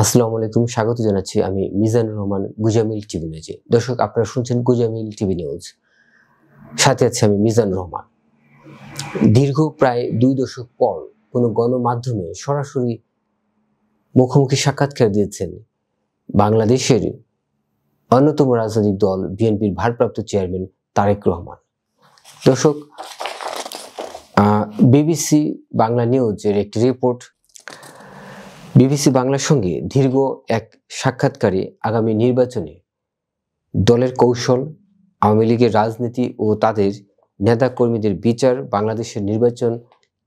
আসসালামু আলাইকুম, স্বাগত জানাচ্ছি আমি মিজানুর রহমান গুজামিল টিভি নিউজে। দর্শক, আপনারা শুনছেন গুজামিল টিভি নিউজ, সাথে আছে আমি মিজানুর রহমান। দীর্ঘ প্রায় 2 দশক পর কোনো গণমাধ্যমে সরাসরি মুখোমুখি সাক্ষাৎকার দিয়েছেন বাংলাদেশের অন্যতম রাজনৈতিক দল বিএনপির ভারপ্রাপ্ত চেয়ারম্যান তারেক রহমান। দর্শক, বিবিসি বাংলা নিউজের একটি রিপোর্ট, বিবিসি বাংলার সঙ্গে দীর্ঘ এক সাক্ষাৎকারে আগামী নির্বাচনে দলের কৌশল, আওয়ামী লীগের রাজনীতি ও তাদের নেতাকর্মীদের বিচার, বাংলাদেশের নির্বাচন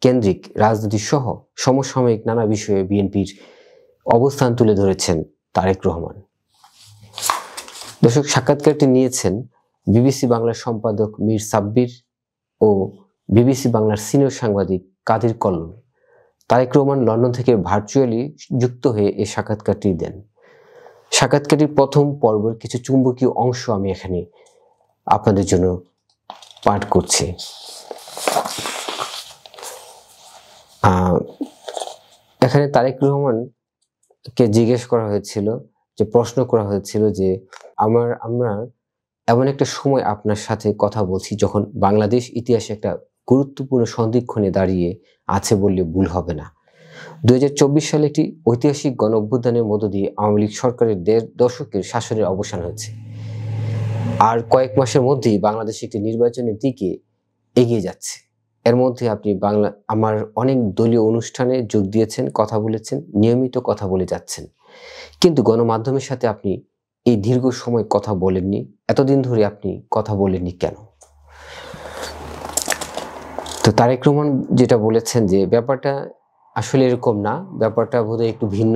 কেন্দ্রিক রাজনীতি সহ সমসাময়িক নানা বিষয়ে বিএনপির অবস্থান তুলে ধরেছেন তারেক রহমান। দর্শক, সাক্ষাৎকারটি নিয়েছেন বিবিসি বাংলার সম্পাদক মীর সাব্বির ও বিবিসি বাংলার সিনিয়র সাংবাদিক কাদির কল্লোল। তারেক রহমান লন্ডন থেকে ভার্চুয়ালি যুক্ত হয়ে এই সাক্ষাৎকারটি দেন। সাক্ষাৎকারটির প্রথম পর্বের কিছু চুম্বকীয় অংশ আমি এখানে আপনাদের জন্য পাঠ করছি। এখানে তারেক রহমানকে জিজ্ঞেস করা হয়েছিল, যে প্রশ্ন করা হয়েছিল যে আমরা এমন একটা সময় আপনার সাথে কথা বলছি যখন বাংলাদেশ ইতিহাসে একটা গুরুত্বপূর্ণ সন্ধিক্ষণে দাঁড়িয়ে আছে বললে ভুল হবে না। 2024 সালে একটি ঐতিহাসিক গণ অভ্যুত্থানের মধ্য দিয়ে আওয়ামী লীগ সরকারের 1.5 দশকের শাসনের অবসান হয়েছে। আর কয়েক মাসের মধ্যেই বাংলাদেশ একটি নির্বাচনের দিকে এগিয়ে যাচ্ছে। এর মধ্যে আপনি আমার অনেক দলীয় অনুষ্ঠানে যোগ দিয়েছেন, কথা বলেছেন, নিয়মিত কথা বলে যাচ্ছেন, কিন্তু গণমাধ্যমের সাথে আপনি এই দীর্ঘ সময় কথা বলেননি। এতদিন ধরে আপনি কথা বলেননি কেন? তো তারেক রহমান যেটা বলেছেন যে ব্যাপারটা আসলে এরকম না, ব্যাপারটা বোধহয় একটু ভিন্ন।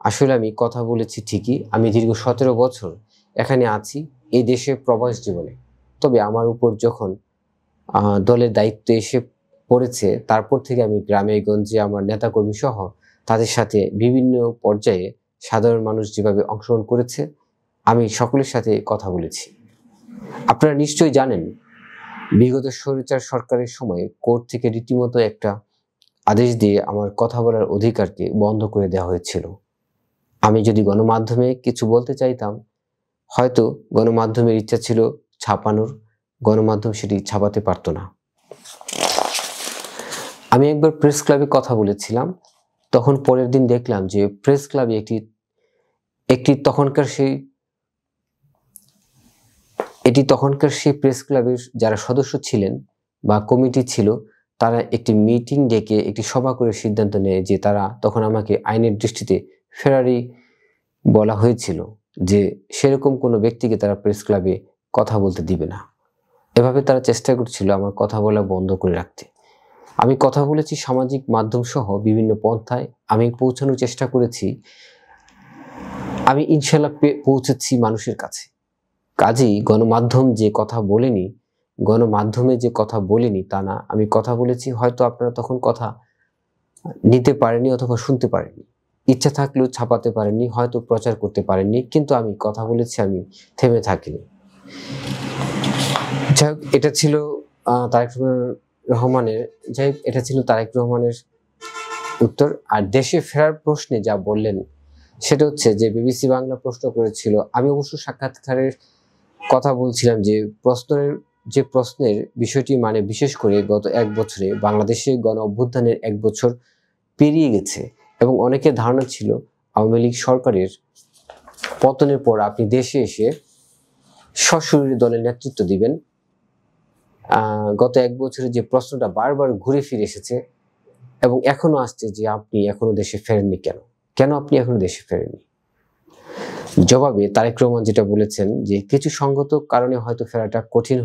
আসলে আমি কথা বলেছি ঠিকই, আমি দীর্ঘ 17 বছর এখানে আছি এই দেশে প্রবাস জীবনে। তবে আমার উপর যখন দলের দায়িত্ব এসে পড়েছে, তারপর থেকে আমি গ্রামে গঞ্জে আমার নেতাকর্মী সহ তাদের সাথে বিভিন্ন পর্যায়ে সাধারণ মানুষ যেভাবে অংশগ্রহণ করেছে, আমি সকলের সাথে কথা বলেছি। আপনারা নিশ্চয়ই জানেন, বিগত স্বৈরাচার সরকারের সময় কোর্ট থেকে রীতিমতো একটা আদেশ দিয়ে আমার কথা বলার অধিকারকে বন্ধ করে দেওয়া হয়েছিল। আমি যদি গণমাধ্যমে কিছু বলতে চাইতাম, হয়তো গণমাধ্যমের ইচ্ছা ছিল ছাপানোর, গণমাধ্যম সেটি ছাপাতে পারতো না। আমি একবার প্রেস ক্লাবে কথা বলেছিলাম, তখন পরের দিন দেখলাম যে প্রেস ক্লাবে একটি তখনকার সেই প্রেস ক্লাবের যারা সদস্য ছিলেন বা কমিটি ছিল, তারা একটি মিটিং ডেকে একটি সভা করে সিদ্ধান্ত নেয় যে তারা, তখন আমাকে আইনের দৃষ্টিতে ফেরারি বলা হয়েছিল, যে সেরকম কোনো ব্যক্তিকে তারা প্রেস ক্লাবে কথা বলতে দিবে না। এভাবে তারা চেষ্টা করছিল আমার কথা বলা বন্ধ করে রাখতে। আমি কথা বলেছি সামাজিক মাধ্যম সহ বিভিন্ন পন্থায়, আমি পৌঁছানোর চেষ্টা করেছি, আমি ইনশাল্লাহ পৌঁছেছি মানুষের কাছে। কাজেই গণমাধ্যমে যে কথা বলিনি তা না, আমি কথা বলেছি, হয়তো আপনারা তখন কথা নিতে পারেননি অথবা শুনতে পারেননি, ইচ্ছা থাকলেও ছাপাতে পারেননি, হয়তো প্রচার করতে পারেননি, কিন্তু আমি কথা বলেছি, আমি থেমে থাকিনি। যাই হোক, এটা ছিল তারেক রহমানের উত্তর। আর দেশে ফেরার প্রশ্নে যা বললেন সেটা হচ্ছে যে বিবিসি বাংলা প্রশ্ন করেছিল, আমি অবশ্য সাক্ষাৎকারের কথা বলছিলাম যে প্রশ্নের বিষয়টি, মানে বিশেষ করে গত 1 বছরে বাংলাদেশে গণ অভ্যুত্থানের 1 বছর পেরিয়ে গেছে এবং অনেকের ধারণা ছিল আওয়ামী লীগ সরকারের পতনের পর আপনি দেশে এসে সশরীরে দলের নেতৃত্ব দিবেন। গত 1 বছরে যে প্রশ্নটা বারবার ঘুরে ফিরে এসেছে এবং এখনো আসছে যে আপনি এখনো দেশে ফেরেননি কেন আপনি এখনো দেশে ফেরেননি? জবাবে তারেক রহমান যেটা বলেছেন যে কিছু সঙ্গত কারণে হয়তো ফেরাটা কঠিন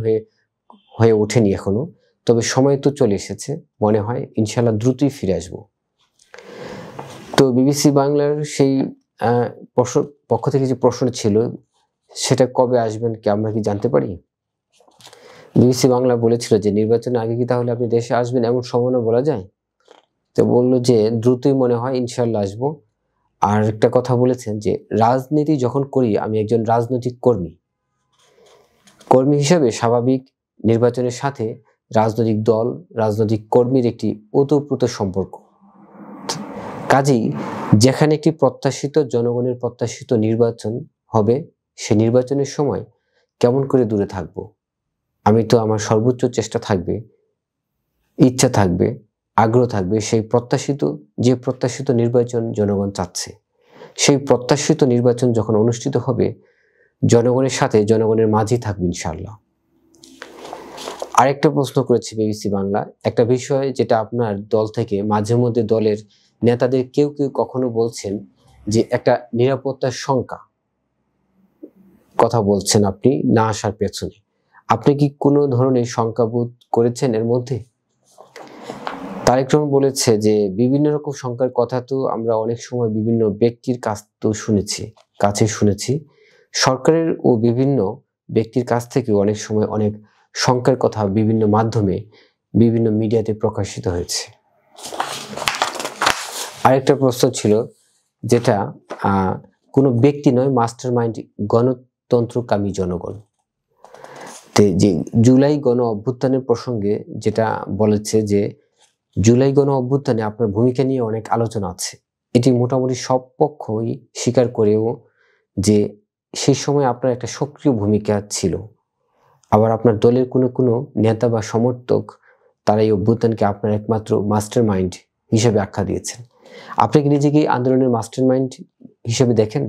হয়ে ওঠেনি এখনো, তবে সময় তো চলে এসেছে, মনে হয় ইনশাল্লাহ দ্রুতই ফিরে আসব। তো বিবিসি বাংলার সেই পক্ষ থেকে যে প্রশ্ন ছিল, সেটা কবে আসবেন আমরা কি জানতে পারি? বিবিসি বাংলা বলেছিল যে নির্বাচনের আগে কি তাহলে আপনি দেশে আসবেন, এমন সম্ভাবনা বলা যায়? তো বললো যে দ্রুতই মনে হয় ইনশাল্লাহ আসবো। আর একটা কথা বলেছেন যে রাজনীতি যখন করি, আমি একজন রাজনৈতিক কর্মী হিসাবে স্বাভাবিক নির্বাচনের সাথে রাজনৈতিক দল, রাজনৈতিক কর্মীর একটি ওতপ্রোত সম্পর্ক। কাজেই যেখানে একটি প্রত্যাশিত জনগণের প্রত্যাশিত নির্বাচন হবে, সে নির্বাচনের সময় কেমন করে দূরে থাকব? আমি তো আমার সর্বোচ্চ চেষ্টা থাকবে, ইচ্ছা থাকবে, আগ্রহ থাকবে সেই প্রত্যাশিত নির্বাচন জনগণ চাচ্ছে, সেই প্রত্যাশিত নির্বাচন যখন অনুষ্ঠিত হবে জনগণের সাথে জনগণের মাঝেই থাকবে ইনশাআল্লাহ। আরেকটা প্রশ্ন করেছে বিবিসি বাংলা, একটা বিষয় যেটা আপনার দল থেকে মাঝে মধ্যে দলের নেতাদের কেউ কেউ কখনো বলছেন যে একটা নিরাপত্তার শঙ্কা কথা বলছেন আপনি না আসার পেছনে, আপনি কি কোনো ধরনের শঙ্কাবোধ করেছেন এর মধ্যে? তারেক রহমান বলেছে যে বিভিন্ন রকম শঙ্কার কথা তো আমরা অনেক সময় বিভিন্ন ব্যক্তির কাছে শুনেছি, সরকারের ও বিভিন্ন ব্যক্তির কাছ থেকে অনেক সময় অনেক শঙ্কার কথা বিভিন্ন মাধ্যমে বিভিন্ন মিডিয়াতে প্রকাশিত হয়েছে। আরেকটা প্রশ্ন ছিল যেটা কোনো ব্যক্তি নয়, মাস্টার মাইন্ড গণতন্ত্রকামী জনগণ। যে জুলাই গণ অভ্যুত্থানের প্রসঙ্গে যেটা বলেছে যে জুলাই গণ অভ্যুত্থানে আপনার ভূমিকা নিয়ে অনেক আলোচনা আছে, এটি মোটামুটি সব পক্ষই স্বীকার করেও যে সেই সময় আপনার একটা সক্রিয় ভূমিকা ছিল। আবার আপনার দলের কোনো নেতা বা সমর্থক তারা এই অভ্যুত্থানকে আপনার একমাত্র মাস্টার মাইন্ড হিসেবে আখ্যা দিয়েছেন। আপনি কি নিজেকে আন্দোলনের মাস্টার মাইন্ড হিসেবে দেখেন?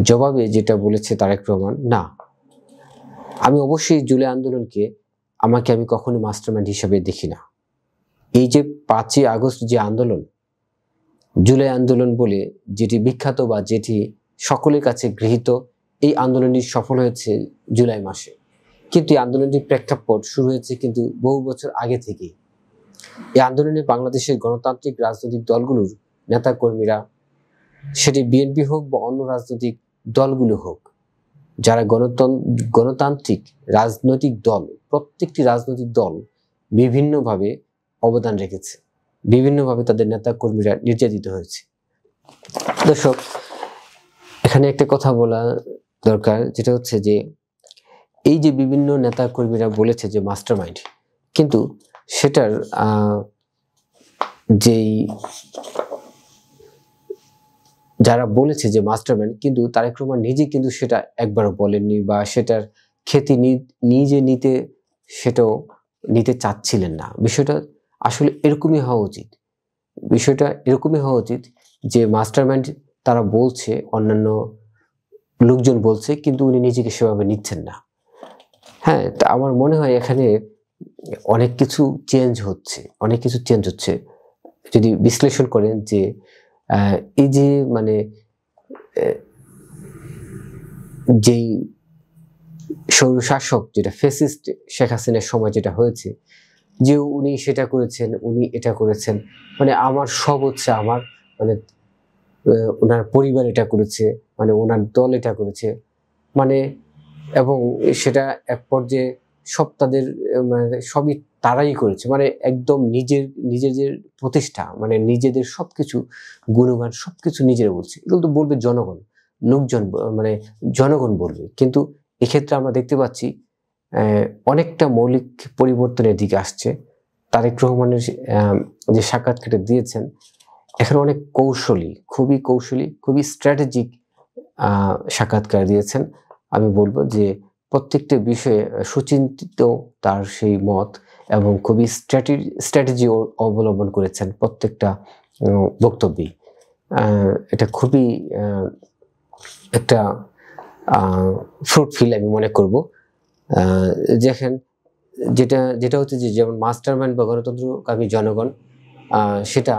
জবাবে যেটা বলেছে তারেক রহমান, না, আমি অবশ্যই জুলাই আন্দোলনকে আমি কখনো মাস্টার মাইন্ড হিসেবে দেখি না। এই যে 5ই আগস্ট যে আন্দোলন, জুলাই আন্দোলন বলে যেটি বিখ্যাত বা যেটি সকলের কাছে গৃহীত, এই আন্দোলনটি সফল হয়েছে জুলাই মাসে, কিন্তু এই আন্দোলনটির প্রেক্ষাপট শুরু হয়েছে কিন্তু বহু বছর আগে থেকে। এই আন্দোলনে বাংলাদেশের গণতান্ত্রিক রাজনৈতিক দলগুলোর নেতাকর্মীরা, সেটি বিএনপি হোক বা অন্য রাজনৈতিক দলগুলো হোক, যারা গণতান্ত্রিক রাজনৈতিক দল, প্রত্যেকটি রাজনৈতিক দল বিভিন্নভাবে অবদান রেখেছে, বিভিন্নভাবে তাদের নেতাকর্মীরা নির্যাতিত হয়েছে। দর্শক, এখানে একটা কথা বলা দরকার, যেটা হচ্ছে যে এই যে বিভিন্ন নেতাকর্মীরা বলেছে যে মাস্টার মাইন্ড, কিন্তু সেটার যেই যারা বলেছে যে মাস্টার মাইন্ড, কিন্তু তারেক রহমান নিজে কিন্তু সেটা একবারও বলেননি বা সেটার খ্যাতি নিজে সেটাও নিতে চাচ্ছিলেন না। বিষয়টা আসলে এরকমই হওয়া উচিত, যে মাস্টার মাইন্ড তারা বলছে, অন্যান্য লোকজন বলছে, কিন্তু উনি নিজেকে সেভাবে নিচ্ছেন না। হ্যাঁ, তা আমার মনে হয় এখানে অনেক কিছু চেঞ্জ হচ্ছে। যদি বিশ্লেষণ করেন যে এই যে যেই স্বৈরশাসক, যেটা ফ্যাসিস্ট শেখ হাসিনার সময় যেটা হয়েছে, যে উনি সেটা করেছেন, উনি এটা করেছেন, আমার সব হচ্ছে আমার, ওনার পরিবার এটা করেছে, ওনার দল এটা করেছে, এবং সেটা এক পর্যায়ে সব তাদের সবই তারাই করেছে, একদম নিজেদের প্রতিষ্ঠা, নিজেদের সবকিছু গুণগান সবকিছু নিজেরা বলছে। এগুলো তো বলবে জনগণ বলবে, কিন্তু এক্ষেত্রে আমরা দেখতে পাচ্ছি অনেকটা মৌলিক পরিবর্তনের দিকে আসছে। তারেক রহমানের যে সাক্ষাৎকারটা দিয়েছেন, এখানে অনেক খুবই স্ট্র্যাটেজিক সাক্ষাৎকার দিয়েছেন। আমি বলবো যে প্রত্যেকটা বিষয়ে সুচিন্তিত তার সেই মত, এবং খুবই স্ট্র্যাটেজি অবলম্বন করেছেন প্রত্যেকটা বক্তব্যে। এটা খুবই একটা ফ্রুটফুল আমি মনে করব। দেখেন, যেটা হচ্ছে যে যেমন মাস্টার মাইন্ড বা গণতন্ত্রকামী জনগণ, সেটা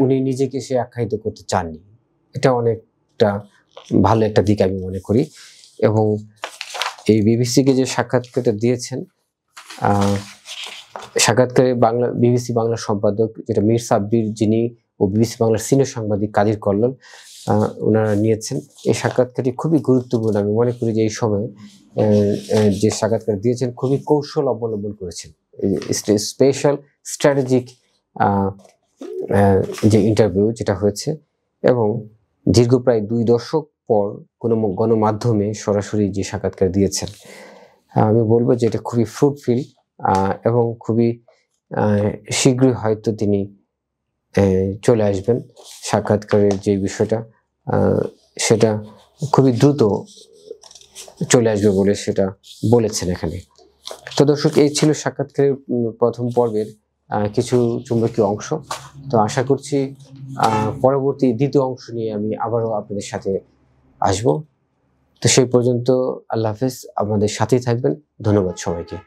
উনি নিজেকে সে আখ্যায়িত করতে চাননি। এটা অনেকটা ভালো একটা দিক আমি মনে করি। এবং এই বিবিসিকে যে সাক্ষাৎকারটা দিয়েছেন, সাক্ষাৎকারে বিবিসি বাংলার সম্পাদক যেটা মীর সাব্বির, যিনি ও বিবিসি বাংলার সিনিয়র সাংবাদিক কাদির কল্লোল, ওনারা নিয়েছেন। এই সাক্ষাৎকারটি খুবই গুরুত্বপূর্ণ। আমি মনে করি যে এই সময়ে যে সাক্ষাৎকার দিয়েছেন খুবই কৌশল অবলম্বন করেছেন, স্পেশাল স্ট্র্যাটেজিক যে ইন্টারভিউ যেটা হয়েছে, এবং দীর্ঘ প্রায় 2 দশক পর কোনো গণমাধ্যমে সরাসরি যে সাক্ষাৎকার দিয়েছেন, আমি বলবো যে এটা খুবই ফ্রুটফুল, এবং খুবই শীঘ্রই হয়তো তিনি চলে আসবেন। সাক্ষাৎকারের যে বিষয়টা সেটা খুবই দ্রুত চলে আসবে বলে সেটা বলেছেন এখানে। তো দর্শক, এই ছিল সাক্ষাৎকারের প্রথম পর্বের কিছু চুম্বকীয় অংশ। তো আশা করছি পরবর্তী দ্বিতীয় অংশ নিয়ে আমি আবারও আপনাদের সাথে আসব। তো সেই পর্যন্ত আল্লাহ হাফেজ, আমাদের সাথেই থাকবেন। ধন্যবাদ সবাইকে।